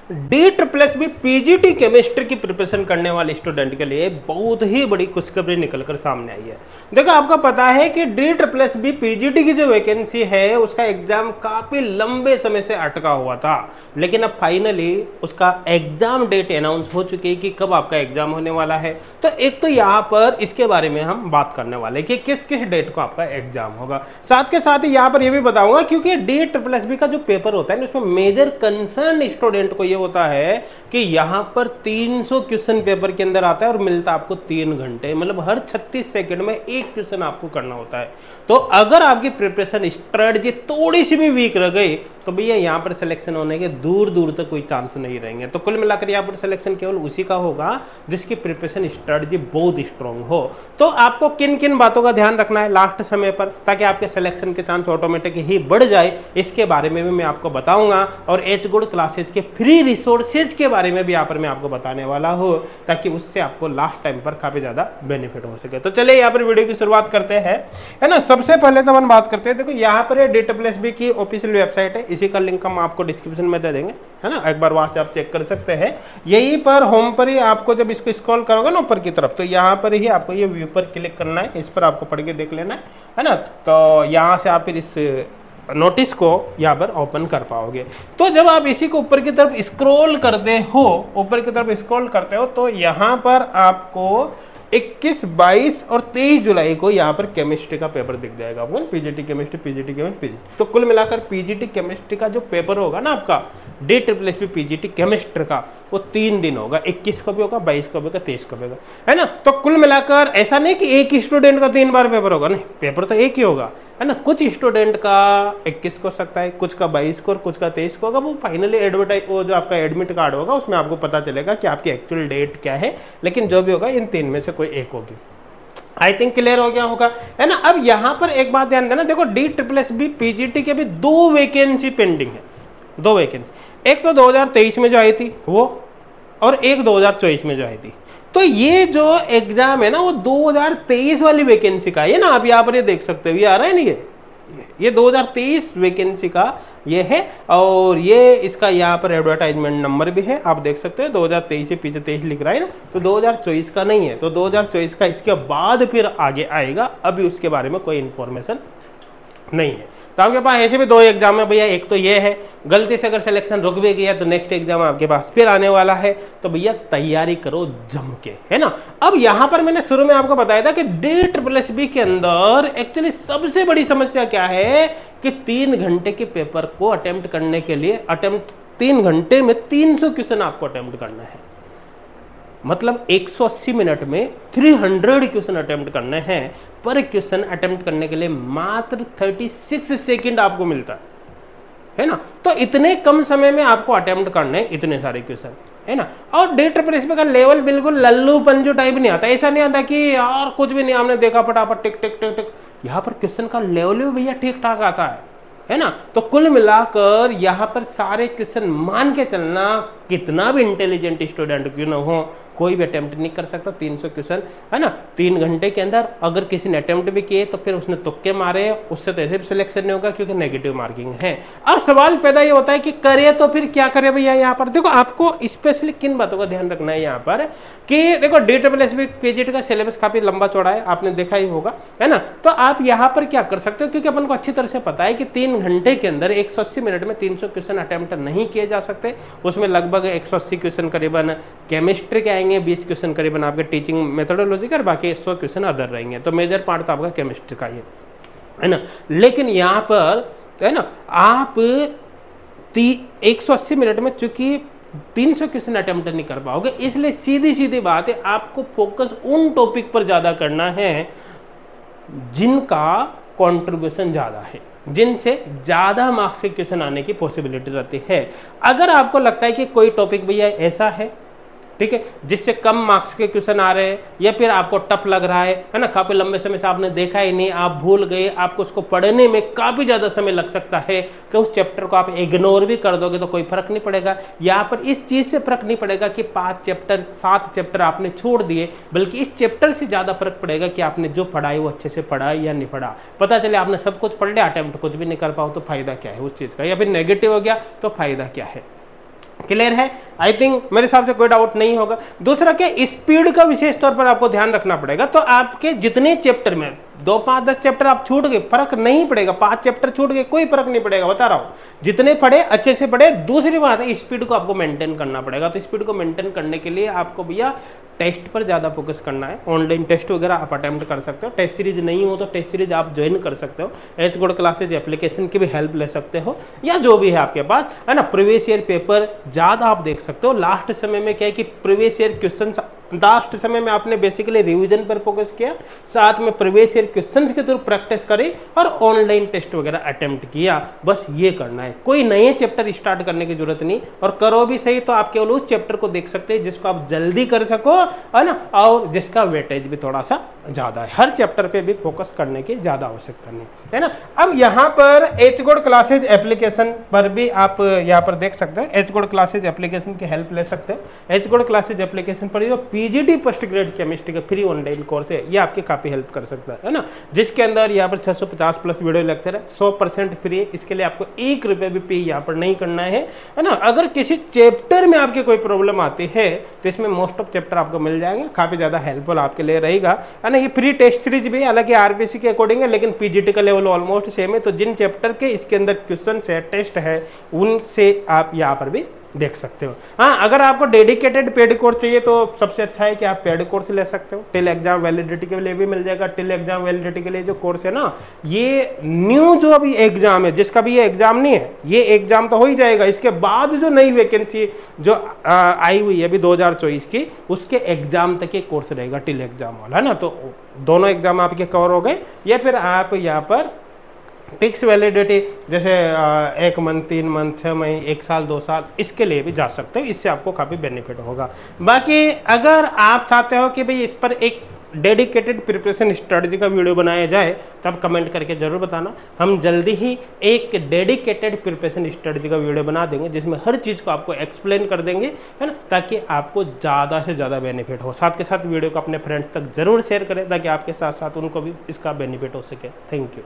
DSSB PGT chemistry की preparation करने वाले स्टूडेंट के लिए बहुत ही बड़ी खुशखबरी निकलकर सामने आई है। देखो आपको पता है कि DSSB पीजीटी की जो वैकेंसी है उसका एग्जाम काफी लंबे समय से अटका हुआ था, लेकिन अब फाइनली उसका एग्जाम डेट अनाउंस हो चुकी है कि कब आपका एग्जाम होने वाला है। तो एक तो यहाँ पर इसके बारे में हम बात करने वाले कि किस किस डेट को आपका एग्जाम होगा, साथ के साथ ही यहाँ पर यह भी बताऊंगा क्योंकि DSSB का जो पेपर होता है ना उसमें मेजर कंसर्न स्टूडेंट को होता है कि यहां पर 300 क्वेश्चन पेपर के अंदर आता है और मिलता आपको 3 घंटे, मतलब हर 36 सेकंड में एक क्वेश्चन आपको करना होता है। तो अगर आपकी प्रिपरेशन स्ट्रेटजी थोड़ी सी भी वीक रह गई तो भैया यहां पर सिलेक्शन होने के दूर दूर तक कोई चांस नहीं रहेंगे। तो कुल मिलाकर यहां पर सिलेक्शन केवल उसी का होगा जिसकी प्रिपरेशन स्ट्रेटजी बहुत स्ट्रांग हो। तो आपको किन किन बातों का ध्यान रखना है लास्ट समय पर ताकि आपके सिलेक्शन के चांस ऑटोमेटिक ही बढ़ जाए, इसके बारे में भी मैं आपको बताऊंगा। और एच गुड क्लासेज के फ्री रिसोर्सेज के बारे में भी यहाँ पर मैं आपको बताने वाला हूँ ताकि उससे आपको लास्ट टाइम पर काफी ज्यादा बेनिफिट हो सके। तो चलिए यहाँ पर वीडियो की शुरुआत करते हैं, है ना। सबसे पहले तो हम बात करते हैं, देखो यहाँ पर DSSB की ऑफिशियल वेबसाइट है, इसी का लिंक हम आपको डिस्क्रिप्शन में दे देंगे, है ना। एक बार वहां से आप चेक कर सकते हैं। यहीं पर होम पर ही आपको जब इसको स्क्रॉल करोगे ना ऊपर की तरफ, तो यहाँ पर ही आपको ये व्यू पर क्लिक करना है, इस पर आपको पढ़ के देख लेना है ना। तो यहाँ से आप फिर इस नोटिस को यहाँ पर ओपन कर पाओगे। तो जब आप इसी को ऊपर की तरफ स्क्रॉल करते हो, ऊपर की तरफ स्क्रॉल करते हो तो यहाँ पर आपको 21, 22 और 23 जुलाई को यहाँ पर केमिस्ट्री का पेपर दिख जाएगा आपको, पीजीटी केमिस्ट्री, पीजीटी केमिस्ट्री। तो कुल मिलाकर पीजीटी केमिस्ट्री का जो पेपर होगा ना आपका DSSB पीजीटी केमिस्ट्री का, वो 3 दिन होगा, 21 को भी होगा, 22 को भी होगा, 23 को भी होगा, है ना। तो कुल मिलाकर ऐसा नहीं कि एक ही स्टूडेंट का 3 बार पेपर होगा, नहीं, पेपर तो एक ही होगा, है ना। कुछ स्टूडेंट का 21 को सकता है, कुछ का 22 को और कुछ का 23 को होगा। वो फाइनली एडवर्टाइज, वो जो आपका एडमिट कार्ड होगा उसमें आपको पता चलेगा कि आपकी एक्चुअल डेट क्या है, लेकिन जो भी होगा इन 3 में से कोई एक होगी। आई थिंक क्लियर हो गया होगा, है ना। अब यहाँ पर एक बात ध्यान देना, देखो DSSB पीजीटी के भी 2 वैकेंसी पेंडिंग है, 2 वैकेंसी। एक तो 2023 में जो आई थी वो, और एक 2024 में जो आई थी। तो ये जो एग्जाम है ना वो 2023 वाली वैकेंसी का है ना, आप यहाँ पर ये देख सकते हो, ये आ रहा है ना, ये 2023 वैकेंसी का ये है। और ये इसका यहाँ पर एडवर्टाइजमेंट नंबर भी है, आप देख सकते हैं 2023 से पीछे 23 लिख रहा है ना, तो 2024 का नहीं है। तो 2024 का इसके बाद फिर आगे आएगा, अभी उसके बारे में कोई इंफॉर्मेशन नहीं है। तो आपके पास ऐसे भी 2 एग्जाम है भैया, एक तो ये है, गलती से अगर सिलेक्शन रुक भी गया तो नेक्स्ट एग्जाम आपके पास फिर आने वाला है, तो भैया तैयारी करो जम के, है ना। अब यहाँ पर मैंने शुरू में आपको बताया था कि DSSB के अंदर एक्चुअली सबसे बड़ी समस्या क्या है कि 3 घंटे के पेपर को अटेम्प्ट करने के लिए 3 घंटे में 300 क्वेश्चन आपको अटेम्प्ट करना है, मतलब 180 मिनट में 300 क्वेश्चन अटेम्प्ट करने हैं। पर क्वेश्चन अटेम्प्ट करने के लिए मात्र 36 सेकंड आपको मिलता है ना। तो इतने कम समय में आपको अटेम्प्ट करने इतने सारे क्वेश्चन, है ना। और DSSB का लेवल बिल्कुल लल्लू पंजू टाइप नहीं आता, ऐसा नहीं आता कि यार कुछ भी नहीं हमने देखा फटाफट टिक टिक टिक टिक। यहाँ पर क्वेश्चन का लेवल भी भैया ठीक ठाक आता है ना। तो कुल मिलाकर यहाँ पर सारे क्वेश्चन मान के चलना, कितना भी इंटेलिजेंट स्टूडेंट क्यों ना हो, कोई भी अटेम्प्ट नहीं कर सकता 300 क्वेश्चन, है ना, 3 घंटे के अंदर। अगर किसी ने अटेम्प्ट भी किए तो फिर उसने तुक्के मारे, उससे तो ऐसे भी सिलेक्शन नहीं होगा क्योंकि नेगेटिव मार्किंग है। अब सवाल पैदा ये होता है कि करे तो फिर क्या करे भैया। यहाँ पर देखो आपको स्पेशली किन बातों का ध्यान रखना है यहाँ पर कि देखो DSSB पीजीटी का सिलेबस काफी लंबा चौड़ा है, आपने देखा ही होगा, है ना। तो आप यहाँ पर क्या कर सकते हो, क्योंकि अपन को अच्छी तरह से पता है कि 3 घंटे के अंदर 180 मिनट में 300 क्वेश्चन अटेम्प्ट नहीं किए जा सकते। उसमें लगभग 180 क्वेश्चन करीबन केमिस्ट्री के आएंगे, 20 क्वेश्चन करीबन आपके टीचिंग मेथोडोलॉजी का, और बाकी 100 क्वेश्चन अदर रहेंगे। तो मेजर पार्ट तो आपका केमिस्ट्री का ही है ना। लेकिन यहाँ पर, है ना, आप 180 मिनट में चूंकि 300 क्वेश्चन अटेम्प्ट नहीं कर पाओगे, इसलिए सीधी सीधी बात है आपको फोकस उन टॉपिक पर ज्यादा करना है जिनका कंट्रीब्यूशन ज्यादा है, जिनसे ज्यादा मार्क्स के क्वेश्चन आने की पॉसिबिलिटी रहती है। अगर आपको लगता है कि कोई टॉपिक भैया ऐसा है, ठीक है, जिससे कम मार्क्स के क्वेश्चन आ रहे हैं, या फिर आपको टफ लग रहा है ना, काफी लंबे समय से आपने देखा ही नहीं, आप भूल गए, आपको उसको पढ़ने में काफी ज्यादा समय लग सकता है, कि उस चैप्टर को आप इग्नोर भी कर दोगे तो कोई फर्क नहीं पड़ेगा। यहाँ पर इस चीज से फर्क नहीं पड़ेगा कि 5 चैप्टर 7 चैप्टर आपने छोड़ दिए, बल्कि इस चैप्टर से ज्यादा फर्क पड़ेगा कि आपने जो पढ़ा है वो अच्छे से पढ़ा या नहीं पढ़ा। पता चले आपने सब कुछ पढ़ लिया, अटेम्प्ट कुछ भी नहीं कर पाओ तो फायदा क्या है उस चीज का, या फिर नेगेटिव हो गया तो फायदा क्या है। क्लियर है? आई थिंक मेरे हिसाब से कोई डाउट नहीं होगा। दूसरा क्या, स्पीड का विशेष तौर पर आपको ध्यान रखना पड़ेगा। तो आपके जितने चैप्टर में 2, 5, 10 चैप्टर आप छूट गए, फर्क नहीं पड़ेगा। 5 चैप्टर छूट गए, कोई फर्क नहीं पड़ेगा, बता रहा हूं। जितने पढ़े अच्छे से पढ़े। दूसरी बात है, स्पीड को आपको मेंटेन करना पड़ेगा। तो स्पीड को मेंटेन करने के लिए आपको भैया टेस्ट पर ज़्यादा फोकस करना है। ऑनलाइन टेस्ट वगैरह आप अटेम्प्ट कर सकते हो। टेस्ट सीरीज नहीं हो तो टेस्ट सीरीज आप ज्वाइन कर सकते हो। एच कोड क्लासेज एप्लीकेशन की भी हेल्प ले सकते हो, या जो भी है आपके पास, है ना। प्रीवियस ईयर पेपर ज़्यादा आप देख सकते हो। लास्ट समय में क्या है कि प्रीवियस ईयर क्वेश्चन, लास्ट समय में आपने बेसिकली रिवीजन पर फोकस किया, साथ में प्रीवियस ईयर क्वेश्चंस के थ्रू प्रैक्टिस करी और ऑनलाइन टेस्ट वगैरह अटेम्प्ट किया। बस ये करना है, कोई नए चैप्टर स्टार्ट करने की जरूरत नहीं। और करो भी सही तो आप केवल उस चैप्टर को देख सकते हैं जिसको आप जल्दी कर सको, है ना, और जिसका वेटेज भी थोड़ा सा ज्यादा है। हर चैप्टर पे भी फोकस करने की ज्यादा आवश्यकता नहीं है ना। अब यहाँ पर एच कोड क्लासेज एप्लीकेशन पर भी आप यहाँ पर देख सकते हैं। एच कोड क्लासेज एप्लीकेशन की हेल्प ले सकते हैं। एच कोड क्लासेज एप्लीकेशन पर जो पीजीटी पोस्ट ग्रेड केमिस्ट्री का फ्री ऑनलाइन कोर्स है, ये आपकी काफी हेल्प कर सकता है ना। जिसके अंदर यहाँ पर 650 प्लस वीडियो लेक्चर है, 100% फ्री है। इसके लिए आपको 1 रुपये भी पे यहाँ पर नहीं करना है ना। अगर किसी चैप्टर में आपके कोई प्रॉब्लम आती है तो इसमें मोस्ट ऑफ चैप्टर आपको मिल जाएंगे, काफी ज्यादा हेल्पफुल आपके लिए रहेगा, है ना। ये फ्री टेस्ट सीरीज भी, हालांकि आरबीसी के अकॉर्डिंग है, लेकिन पीजीटी का लेवल ऑलमोस्ट सेम है। तो जिन चैप्टर के इसके अंदर क्वेश्चन है, टेस्ट है, उनसे आप यहाँ पर भी देख सकते हो। हाँ, अगर आपको डेडिकेटेड पेड कोर्स चाहिए तो सबसे अच्छा है कि आप पेड कोर्स ले सकते हो। टिल एग्जाम वैलिडिटी के लिए भी मिल जाएगा। टिल एग्जाम वैलिडिटी के लिए जो कोर्स है ना, ये न्यू जो अभी एग्जाम है, जिसका भी ये एग्जाम नहीं है, ये एग्जाम तो हो ही जाएगा। इसके बाद जो नई वैकेंसी जो आई हुई है अभी 2024 की, उसके एग्जाम तक ये कोर्स रहेगा, टिल एग्जाम वाला, है ना। तो दोनों एग्जाम आपके कवर हो गए। या फिर आप यहाँ पर फिक्स वैलिडिटी जैसे 1 मंथ, 3 मंथ, 6 महीने, 1 साल, 2 साल, इसके लिए भी जा सकते हो। इससे आपको काफ़ी बेनिफिट होगा। बाकी अगर आप चाहते हो कि भाई इस पर एक डेडिकेटेड प्रिपरेशन स्ट्रेटजी का वीडियो बनाया जाए तो आप कमेंट करके जरूर बताना। हम जल्दी ही एक डेडिकेटेड प्रिपरेशन स्ट्रेटजी का वीडियो बना देंगे जिसमें हर चीज़ को आपको एक्सप्लेन कर देंगे, है ना, ताकि आपको ज़्यादा से ज़्यादा बेनिफिट हो। साथ के साथ वीडियो को अपने फ्रेंड्स तक जरूर शेयर करें ताकि आपके साथ साथ उनको भी इसका बेनिफिट हो सके। Thank you.